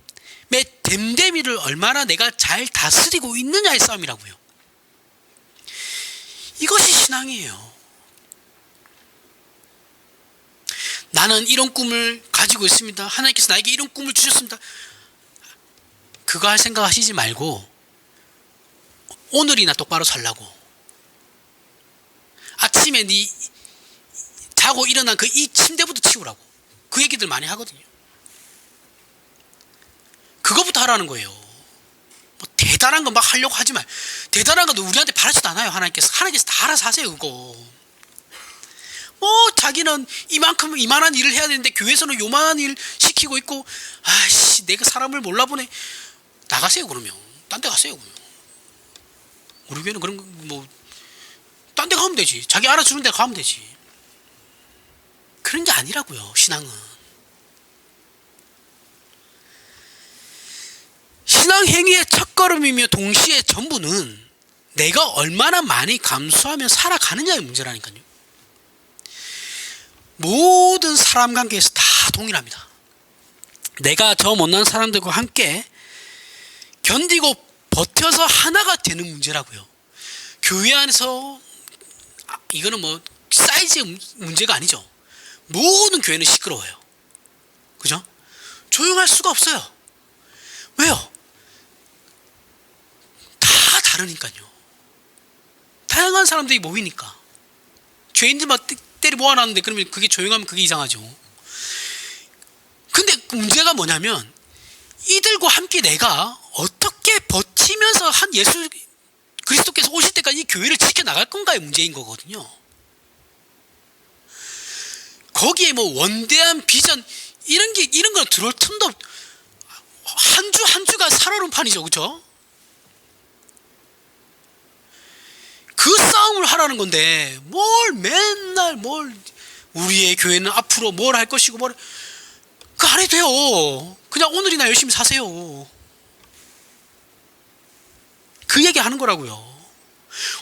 됨됨이를 얼마나 내가 잘 다스리고 있느냐의 싸움이라고요. 이것이 신앙이에요. 나는 이런 꿈을 가지고 있습니다. 하나님께서 나에게 이런 꿈을 주셨습니다. 그거 할 생각 하시지 말고 오늘이나 똑바로 살라고. 아침에 자고 일어난 이 침대부터 치우라고. 그 얘기들 많이 하거든요. 그거부터 하라는 거예요. 뭐 대단한 거 막 하려고 하지 말. 대단한 거 우리한테 바라지도 않아요. 하나님께서 다 알아서 하세요. 그거. 자기는 이만한 일을 해야 되는데 교회에서는 요만한 일 시키고 있고, 아이씨, 내가 사람을 몰라보네. 나가세요. 그러면 딴 데 가세요. 그러면. 우리 교회는 그런 거 딴 데 가면 되지. 자기 알아주는 데 가면 되지. 그런 게 아니라고요. 신앙은. 신앙 행위의 첫걸음이며 동시에 전부는 내가 얼마나 많이 감수하며 살아가느냐의 문제라니까요. 모든 사람 관계에서 다 동일합니다. 내가 저 못난 사람들과 함께 견디고 버텨서 하나가 되는 문제라고요. 교회 안에서 이거는 사이즈의 문제가 아니죠. 모든 교회는 시끄러워요. 그죠? 조용할 수가 없어요. 왜요? 다 다르니까요. 다양한 사람들이 모이니까. 죄인들만 이리저리 모아놨는데 그러면 그게 조용하면 그게 이상하죠. 근데 문제가 뭐냐면 이들과 함께 내가 어떻게 버티면서 한 예수 그리스도께서 오실 때까지 이 교회를 지켜나갈 건가의 문제인 거거든요. 거기에 뭐 원대한 비전 이런 거 들어올 틈도 없. 한 주 한 주가 살얼음판이죠, 그렇죠? 그 싸움을 하라는 건데 뭘 맨날 뭘 우리의 교회는 앞으로 뭘 할 것이고 뭘 그 안 해도 돼요. 그냥 오늘이나 열심히 사세요. 그 얘기 하는 거라고요.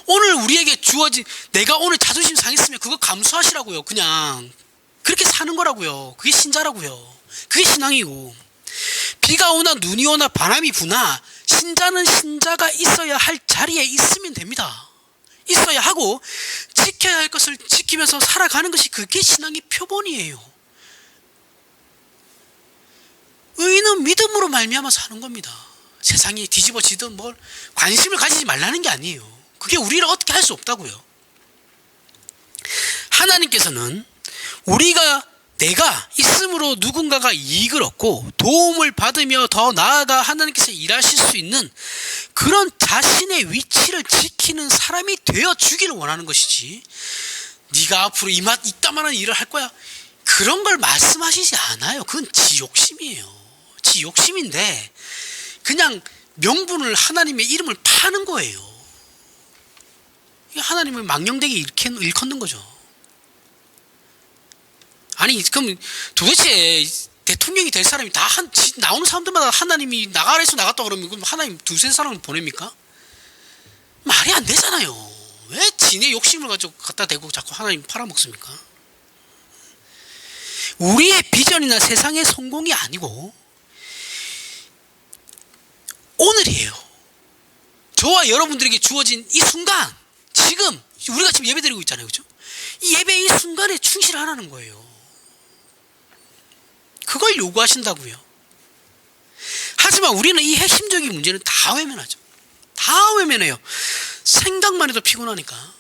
오늘 우리에게 주어진 내가 오늘 자존심 상했으면 그거 감수하시라고요. 그냥 그렇게 사는 거라고요. 그게 신자라고요. 그게 신앙이고, 비가 오나 눈이 오나 바람이 부나 신자는 신자가 있어야 할 자리에 있으면 됩니다. 있어야 하고 지켜야 할 것을 지키면서 살아가는 것이 그게 신앙의 표본이에요. 의인은 믿음으로 말미암아 사는 겁니다. 세상이 뒤집어지든 뭘 관심을 가지지 말라는 게 아니에요. 그게 우리를 어떻게 할 수 없다고요. 하나님께서는 내가 있음으로 누군가가 이익을 얻고 도움을 받으며 더 나아가 하나님께서 일하실 수 있는 그런 자신의 위치를 지키는 사람이 되어 주기를 원하는 것이지, 네가 앞으로 이따만한 일을 할 거야, 그런 걸 말씀하시지 않아요. 그건 지 욕심이에요. 지 욕심인데 그냥 명분을 하나님의 이름을 파는 거예요. 하나님을 망령되게 일컫는 거죠. 아니 그럼 도대체 대통령이 될 사람이 다 나오는 사람들마다 하나님이 나가라 해서 나갔다 그러면 그럼 하나님 두세 사람을 보냅니까? 말이 안 되잖아요. 왜 지네 욕심을 가지고 갖다 대고 자꾸 하나님 팔아먹습니까? 우리의 비전이나 세상의 성공이 아니고 오늘이에요. 저와 여러분들에게 주어진 이 순간, 지금 우리가 지금 예배 드리고 있잖아요, 그렇죠? 이 예배 이 순간에 충실하라는 거예요. 그걸 요구하신다고요. 하지만 우리는 이 핵심적인 문제는 다 외면하죠. 다 외면해요. 생각만 해도 피곤하니까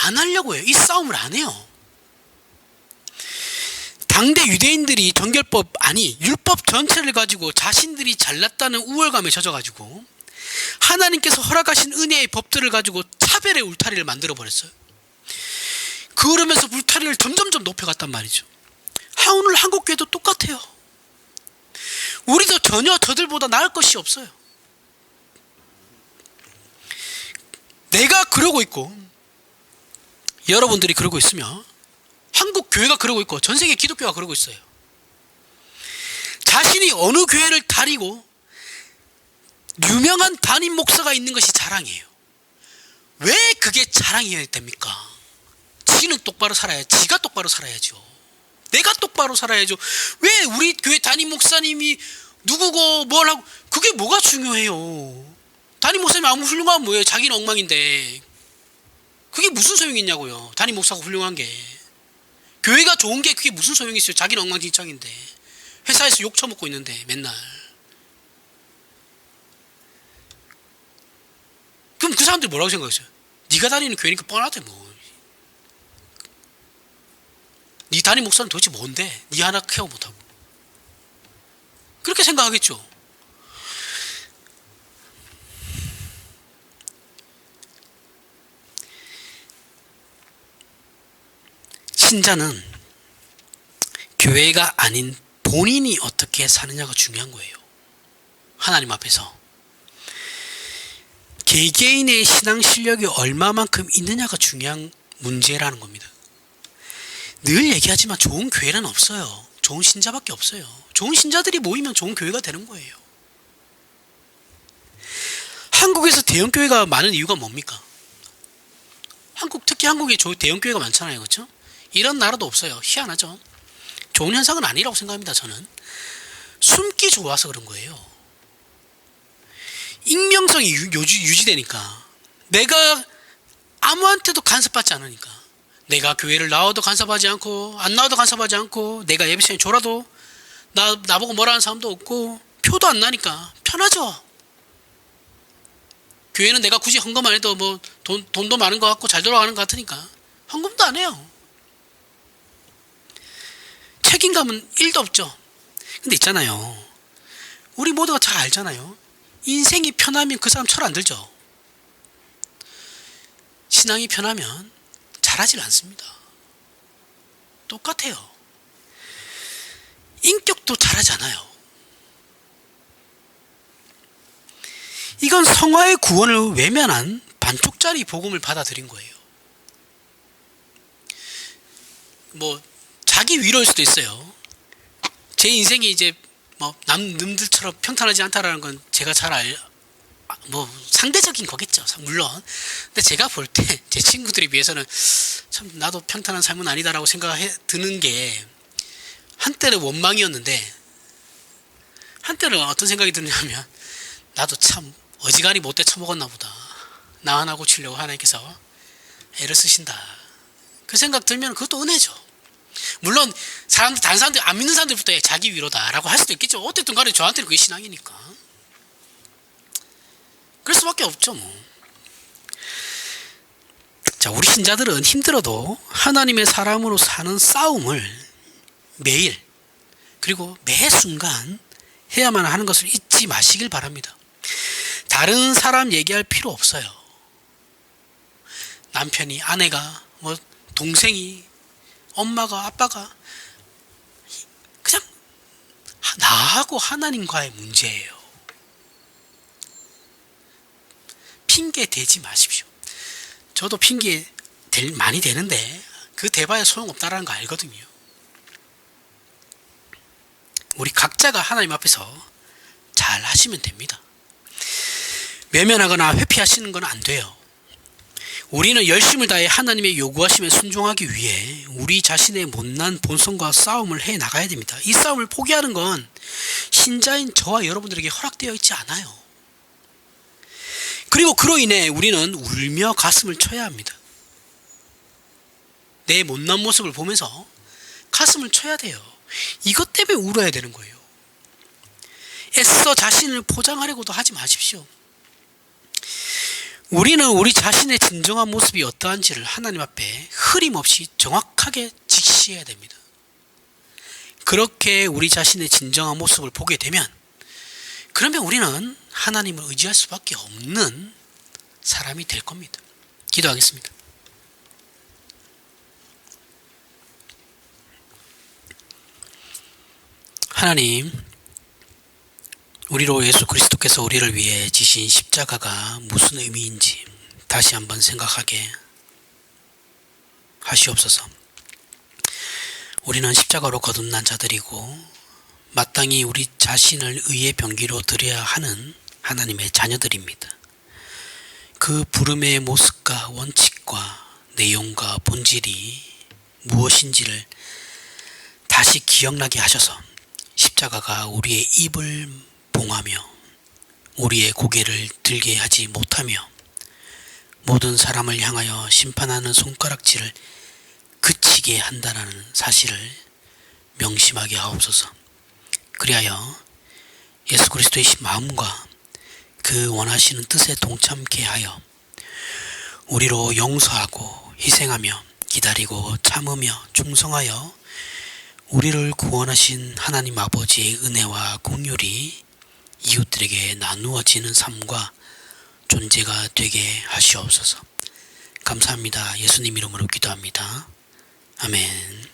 안 하려고 해요. 이 싸움을 안 해요. 당대 유대인들이 율법 전체를 가지고 자신들이 잘났다는 우월감에 젖어가지고 하나님께서 허락하신 은혜의 법들을 가지고 차별의 울타리를 만들어버렸어요. 그러면서 울타리를 점점점 높여갔단 말이죠. 오늘 한국교회도 똑같아요. 우리도 전혀 저들보다 나을 것이 없어요. 내가 그러고 있고 여러분들이 그러고 있으며 한국 교회가 그러고 있고 전 세계 기독교가 그러고 있어요. 자신이 어느 교회를 다니고 유명한 담임 목사가 있는 것이 자랑이에요. 왜 그게 자랑이어야 됩니까? 지는 똑바로 살아야, 지가 똑바로 살아야죠. 내가 똑바로 살아야죠. 왜 우리 교회 담임 목사님이 누구고 뭘 하고, 그게 뭐가 중요해요? 담임 목사님 아무 훌륭하면 뭐예요? 자기는 엉망인데 그게 무슨 소용이 있냐고요. 담임 목사가 훌륭한 게, 교회가 좋은 게 그게 무슨 소용이 있어요? 자기는 엉망진창인데 회사에서 욕 처먹고 있는데 맨날. 그럼 그 사람들이 뭐라고 생각했어요? 네가 다니는 교회니까 뻔하대 뭐. 네 담임 목사는 도대체 뭔데? 네 하나 케어 못하고. 그렇게 생각하겠죠. 신자는 교회가 아닌 본인이 어떻게 사느냐가 중요한 거예요. 하나님 앞에서 개개인의 신앙 실력이 얼마만큼 있느냐가 중요한 문제라는 겁니다. 늘 얘기하지만 좋은 교회는 없어요. 좋은 신자밖에 없어요. 좋은 신자들이 모이면 좋은 교회가 되는 거예요. 한국에서 대형 교회가 많은 이유가 뭡니까? 특히 한국에 대형 교회가 많잖아요, 그렇죠? 이런 나라도 없어요. 희한하죠. 좋은 현상은 아니라고 생각합니다. 저는 숨기 좋아서 그런 거예요. 익명성이 유지되니까, 내가 아무한테도 간섭받지 않으니까, 내가 교회를 나와도 간섭하지 않고 안 나와도 간섭하지 않고, 내가 예배 시간에 졸아도 나보고 뭐라 하는 사람도 없고, 표도 안 나니까 편하죠. 교회는 내가 굳이 헌금 안 해도 뭐 돈도 많은 것 같고 잘 돌아가는 것 같으니까 헌금도 안 해요. 책임감은 1도 없죠. 근데 있잖아요. 우리 모두가 잘 알잖아요. 인생이 편하면 그 사람 철 안 들죠. 신앙이 편하면 잘하질 않습니다. 똑같아요. 인격도 잘하지 않아요. 이건 성화의 구원을 외면한 반쪽짜리 복음을 받아들인 거예요. 뭐 자기 위로일 수도 있어요. 제 인생이 이제 뭐 남들처럼 평탄하지 않다라는 건 제가 잘 상대적인 거겠죠. 물론. 근데 제가 볼 때 제 친구들에 비해서는 참 나도 평탄한 삶은 아니다라고 드는 게 한때는 원망이었는데 한때는 어떤 생각이 드냐면 나도 참 어지간히 못돼 처먹었나 보다. 나 하나 고치려고 하나님께서 애를 쓰신다. 그 생각 들면 그것도 은혜죠. 물론 다른 사람들 안 믿는 사람들부터 자기 위로다라고 할 수도 있겠죠. 어쨌든 간에 저한테는 그게 신앙이니까. 그럴 수밖에 없죠 뭐. 자, 우리 신자들은 힘들어도 하나님의 사람으로 사는 싸움을 매일 그리고 매 순간 해야만 하는 것을 잊지 마시길 바랍니다. 다른 사람 얘기할 필요 없어요. 남편이, 아내가, 뭐 동생이, 엄마가, 아빠가 그냥 나하고 하나님과의 문제예요. 핑계 대지 마십시오. 저도 핑계 많이 대는데 그 대봐야 소용없다라는 거 알거든요. 우리 각자가 하나님 앞에서 잘 하시면 됩니다. 외면하거나 회피하시는 건 안 돼요. 우리는 열심을 다해 하나님의 요구하심에 순종하기 위해 우리 자신의 못난 본성과 싸움을 해 나가야 됩니다. 이 싸움을 포기하는 건 신자인 저와 여러분들에게 허락되어 있지 않아요. 그리고 그로 인해 우리는 울며 가슴을 쳐야 합니다. 내 못난 모습을 보면서 가슴을 쳐야 돼요. 이것 때문에 울어야 되는 거예요. 애써 자신을 포장하려고도 하지 마십시오. 우리는 우리 자신의 진정한 모습이 어떠한지를 하나님 앞에 흐림없이 정확하게 직시해야 됩니다. 그렇게 우리 자신의 진정한 모습을 보게 되면 그러면 우리는 하나님을 의지할 수밖에 없는 사람이 될 겁니다. 기도하겠습니다. 하나님, 우리로 예수 그리스도께서 우리를 위해 지신 십자가가 무슨 의미인지 다시 한번 생각하게 하시옵소서. 우리는 십자가로 거듭난 자들이고 마땅히 우리 자신을 의의 병기로 드려야 하는 하나님의 자녀들입니다. 그 부름의 모습과 원칙과 내용과 본질이 무엇인지를 다시 기억나게 하셔서 십자가가 우리의 입을 봉하며 우리의 고개를 들게 하지 못하며 모든 사람을 향하여 심판하는 손가락질을 그치게 한다는 사실을 명심하게 하옵소서. 그리하여 예수 그리스도의 마음과 그 원하시는 뜻에 동참케 하여 우리로 용서하고 희생하며 기다리고 참으며 충성하여 우리를 구원하신 하나님 아버지의 은혜와 긍휼이 이웃들에게 나누어지는 삶과 존재가 되게 하시옵소서. 감사합니다. 예수님 이름으로 기도합니다. 아멘.